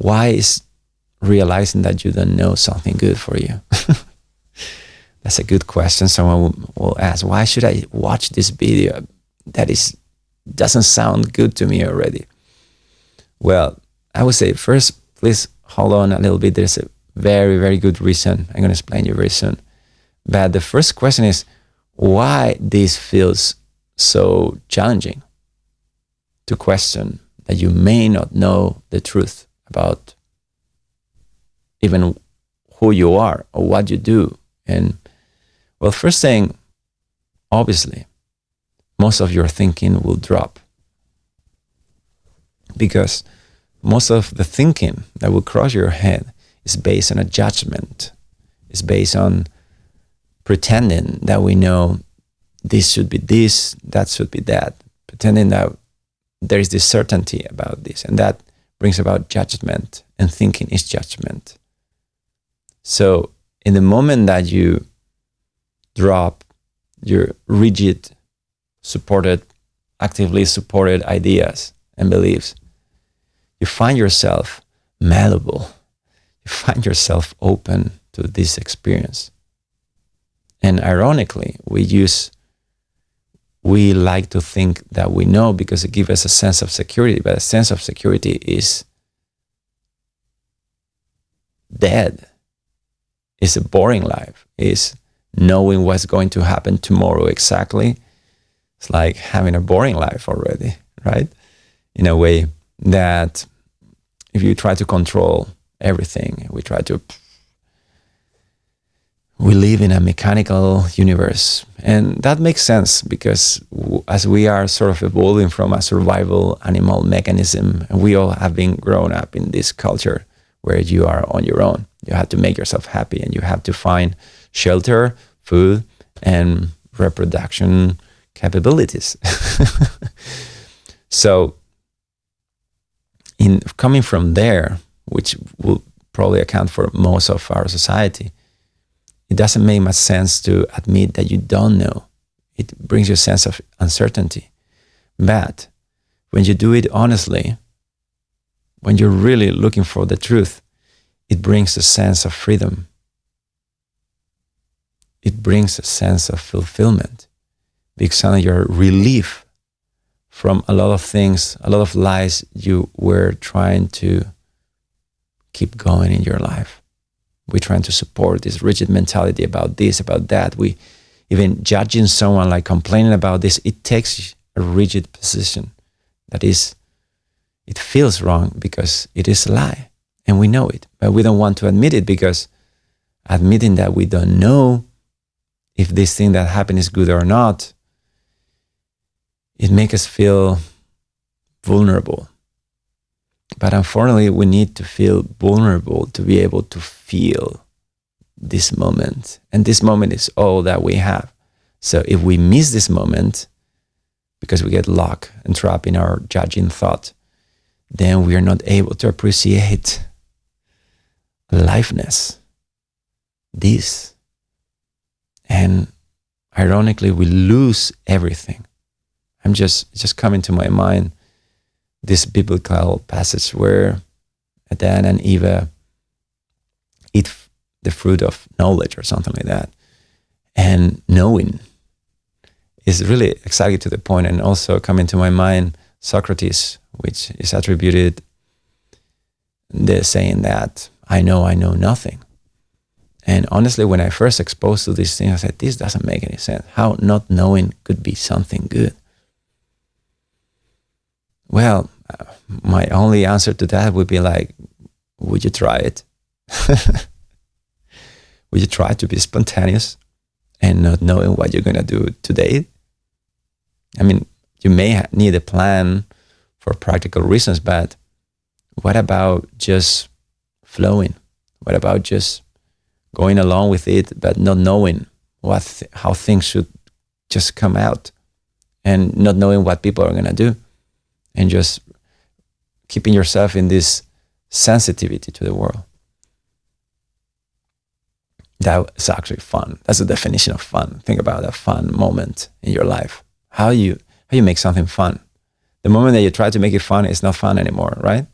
why is realizing that you don't know something good for you? That's a good question. Someone will ask, why should I watch this video that doesn't sound good to me already? Well, I would say first, please hold on a little bit. There's a very, very good reason. I'm going to explain you very soon. But the first question is, why this feels so challenging to question that you may not know the truth about even who you are or what you do. And well, first thing, obviously, most of your thinking will drop, because most of the thinking that will cross your head is based on a judgment. It's based on pretending that we know this should be this, that should be that, pretending that there is this certainty about this, and that brings about judgment, and thinking is judgment. So in the moment that you drop your rigid, actively supported ideas and beliefs, you find yourself malleable. You find yourself open to this experience. And ironically, we like to think that we know because it gives us a sense of security, but a sense of security is dead. It's a boring life. It's knowing what's going to happen tomorrow exactly. It's like having a boring life already, right? In a way that if you try to control everything, we live in a mechanical universe. And that makes sense because as we are sort of evolving from a survival animal mechanism, and we all have been grown up in this culture where you are on your own. You have to make yourself happy, and you have to find shelter, food, and reproduction capabilities. So in coming from there, which will probably account for most of our society, it doesn't make much sense to admit that you don't know. It brings you a sense of uncertainty. But when you do it honestly, when you're really looking for the truth, it brings a sense of freedom. It brings a sense of fulfillment, because you're relief from a lot of things, a lot of lies you were trying to keep going in your life. We're trying to support this rigid mentality about this, about that. We even judging someone, like complaining about this, it takes a rigid position. That is, it feels wrong because it is a lie, and we know it, but we don't want to admit it, because admitting that we don't know if this thing that happened is good or not, it makes us feel vulnerable. But unfortunately, we need to feel vulnerable to be able to feel this moment. And this moment is all that we have. So if we miss this moment, because we get locked and trapped in our judging thought, then we are not able to appreciate aliveness, this. And ironically, we lose everything. Just coming to my mind this biblical passage where Adam and Eve eat the fruit of knowledge or something like that. And knowing is really exactly to the point. And also coming to my mind, Socrates, which is attributed the saying that I know nothing. And honestly, when I first exposed to this thing, I said, this doesn't make any sense. How not knowing could be something good? Well, my only answer to that would be like, would you try it? Would you try to be spontaneous and not knowing what you're going to do today? I mean, you may need a plan for practical reasons, but what about just flowing? What about just going along with it, but not knowing how things should just come out, and not knowing what people are going to do, and just keeping yourself in this sensitivity to the world? That is actually fun. That's the definition of fun. Think about a fun moment in your life. How you make something fun. The moment that you try to make it fun, it's not fun anymore, right?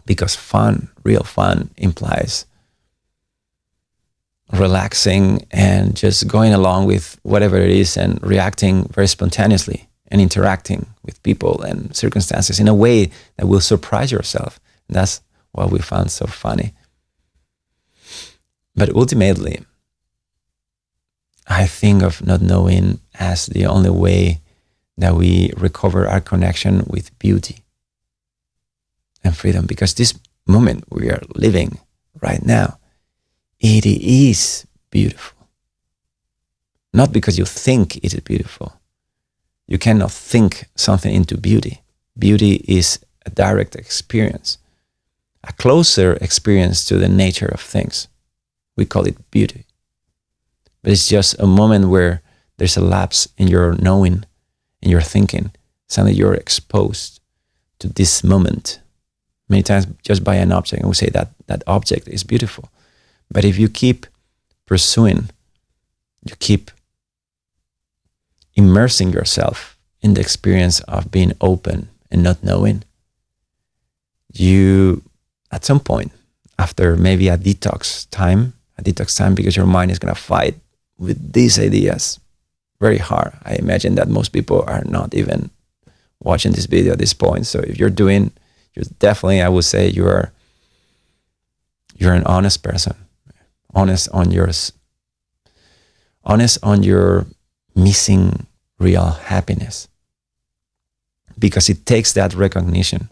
because fun, real fun, implies relaxing and just going along with whatever it is and reacting very spontaneously and interacting with people and circumstances in a way that will surprise yourself. And that's what we found so funny. But ultimately, I think of not knowing as the only way that we recover our connection with beauty and freedom, because this moment we are living right now, it is beautiful. Not because you think it is beautiful. You cannot think something into beauty. Beauty is a direct experience, a closer experience to the nature of things. We call it beauty. But it's just a moment where there's a lapse in your knowing, in your thinking. Suddenly you're exposed to this moment. Many times just by an object, and we say that that object is beautiful. But if you keep pursuing, you keep immersing yourself in the experience of being open and not knowing, you, at some point, after maybe a detox time, because your mind is going to fight with these ideas very hard. I imagine that most people are not even watching this video at this point. So if you're definitely, I would say you're an honest person, honest on your missing real happiness, because it takes that recognition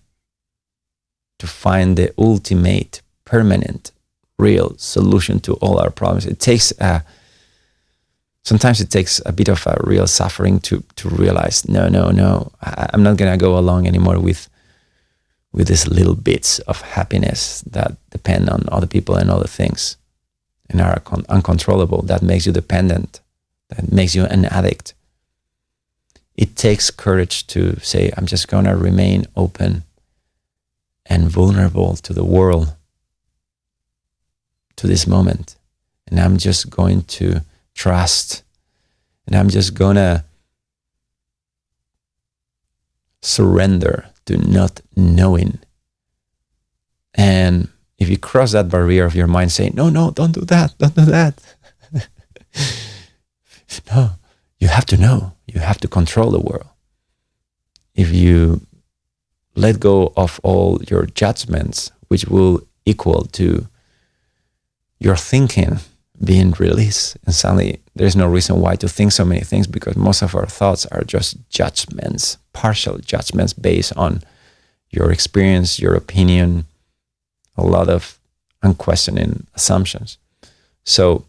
to find the ultimate, permanent, real solution to all our problems. Sometimes it takes a bit of a real suffering to realize, no, I'm not gonna go along anymore with these little bits of happiness that depend on other people and other things and are uncontrollable. That makes you dependent. That makes you an addict. It takes courage to say, I'm just gonna remain open and vulnerable to the world, to this moment. And I'm just going to trust. And I'm just gonna surrender to not knowing. And if you cross that barrier of your mind saying, no, don't do that. No, you have to know. You have to control the world. If you let go of all your judgments, which will equal to your thinking being released, and suddenly there's no reason why to think so many things, because most of our thoughts are just judgments, partial judgments based on your experience, your opinion, a lot of unquestioning assumptions. So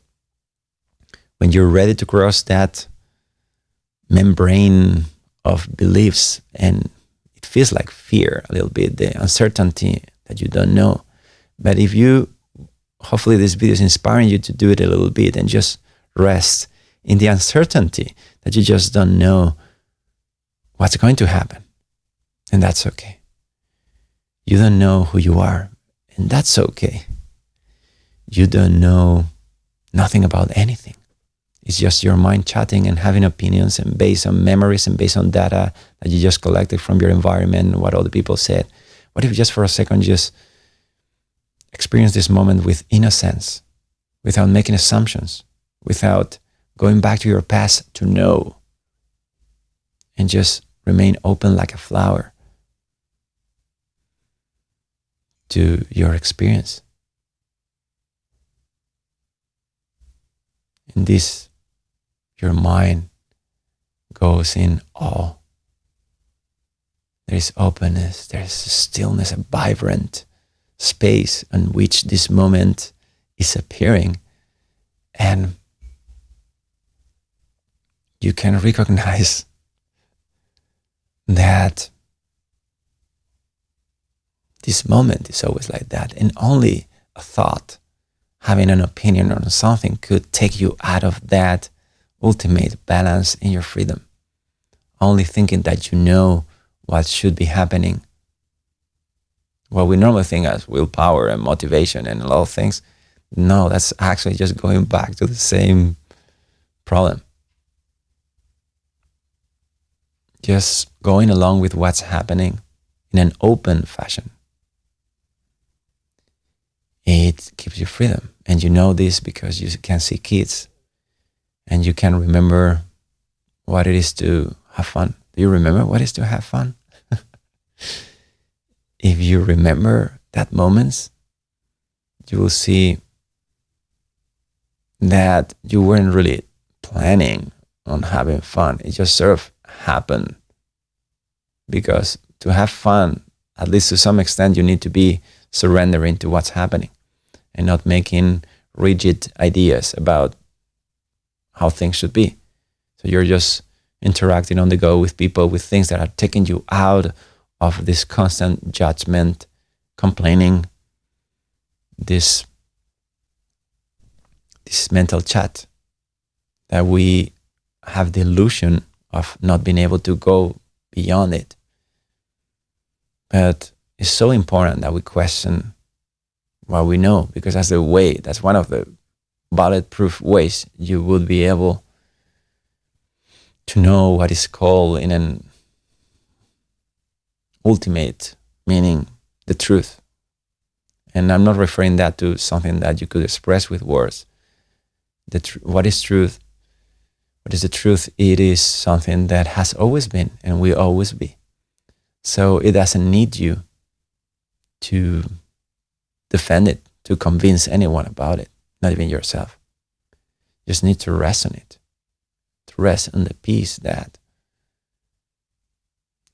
when you're ready to cross that membrane of beliefs, and it feels like fear a little bit, the uncertainty that you don't know, but if you, hopefully this video is inspiring you to do it a little bit and just rest in the uncertainty that you just don't know what's going to happen. And that's okay. You don't know who you are, and that's okay. You don't know nothing about anything. It's just your mind chatting and having opinions, and based on memories and based on data that you just collected from your environment, what other people said. What if just for a second just experience this moment with innocence, without making assumptions, without going back to your past to know, and just remain open like a flower to your experience. In this, your mind goes in awe. There is openness, there is stillness, a vibrant space in which this moment is appearing, and you can recognize that this moment is always like that, and only a thought, having an opinion on something, could take you out of that ultimate balance in your freedom. Only thinking that you know what should be happening, what we normally think as willpower and motivation and a lot of things, no, that's actually just going back to the same problem. Just going along with what's happening in an open fashion. it gives you freedom. And you know this because you can see kids and you can remember what it is to have fun. Do you remember what it is to have fun? If you remember that moments, you will see that you weren't really planning on having fun. It just sort of happened. Because to have fun, at least to some extent, you need to be surrendering to what's happening and not making rigid ideas about how things should be. So you're just interacting on the go with people, with things that are taking you out of this constant judgment, complaining, this mental chat that we have the illusion of not being able to go beyond it. But it's so important that we question what we know, because that's one of the bulletproof ways you would be able to know what is called in an ultimate meaning, the truth. And I'm not referring that to something that you could express with words. What is truth? What is the truth? It is something that has always been and will always be. So it doesn't need you to defend it, to convince anyone about it, not even yourself. You just need to rest on it, to rest on the peace that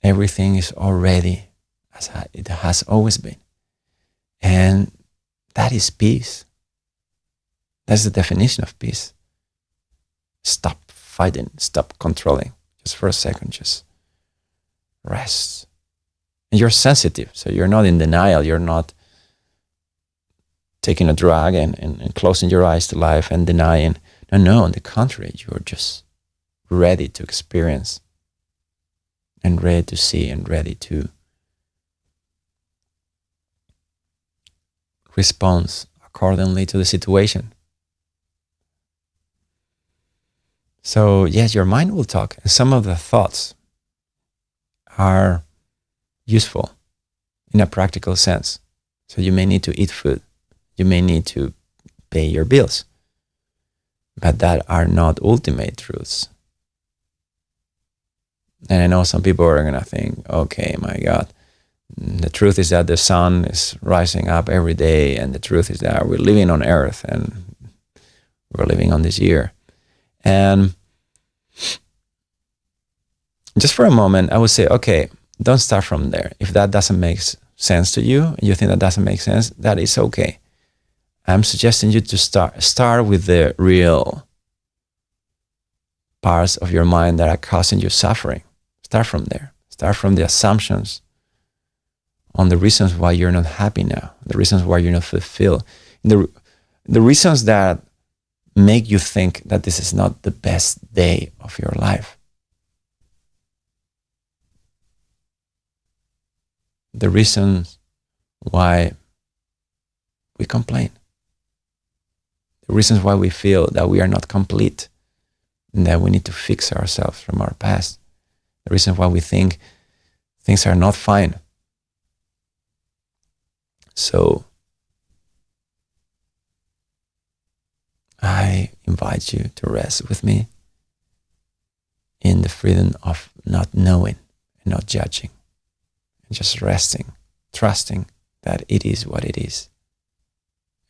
everything is already as it has always been. And that is peace. That's the definition of peace. Stop fighting, stop controlling. Just for a second, just rest. And you're sensitive, so you're not in denial. You're not taking a drug and closing your eyes to life and denying. No, on the contrary, you're just ready to experience and ready to see and ready to respond accordingly to the situation. So yes, your mind will talk, and some of the thoughts are useful in a practical sense. So you may need to eat food, you may need to pay your bills, but that are not ultimate truths. And I know some people are going to think, okay, my God, the truth is that the sun is rising up every day, and the truth is that we're living on Earth and we're living on this year. And just for a moment, I would say, okay, don't start from there. If that doesn't make sense to you, and you think that doesn't make sense, that is okay. I'm suggesting you to start with the real parts of your mind that are causing you suffering. Start from there. Start from the assumptions on the reasons why you're not happy now, the reasons why you're not fulfilled, the reasons that make you think that this is not the best day of your life. The reasons why we complain. The reasons why we feel that we are not complete and that we need to fix ourselves from our past. The reasons why we think things are not fine. So I invite you to rest with me in the freedom of not knowing and not judging, and just resting, trusting that it is what it is.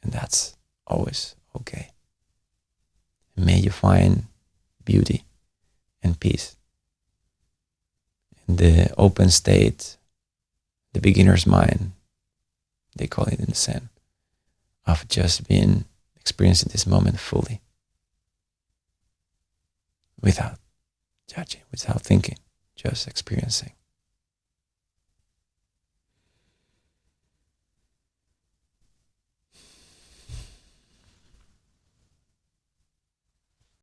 And that's always okay. And may you find beauty and peace in the open state, the beginner's mind, they call it in Zen, of just being experiencing this moment fully, without judging, without thinking, just experiencing.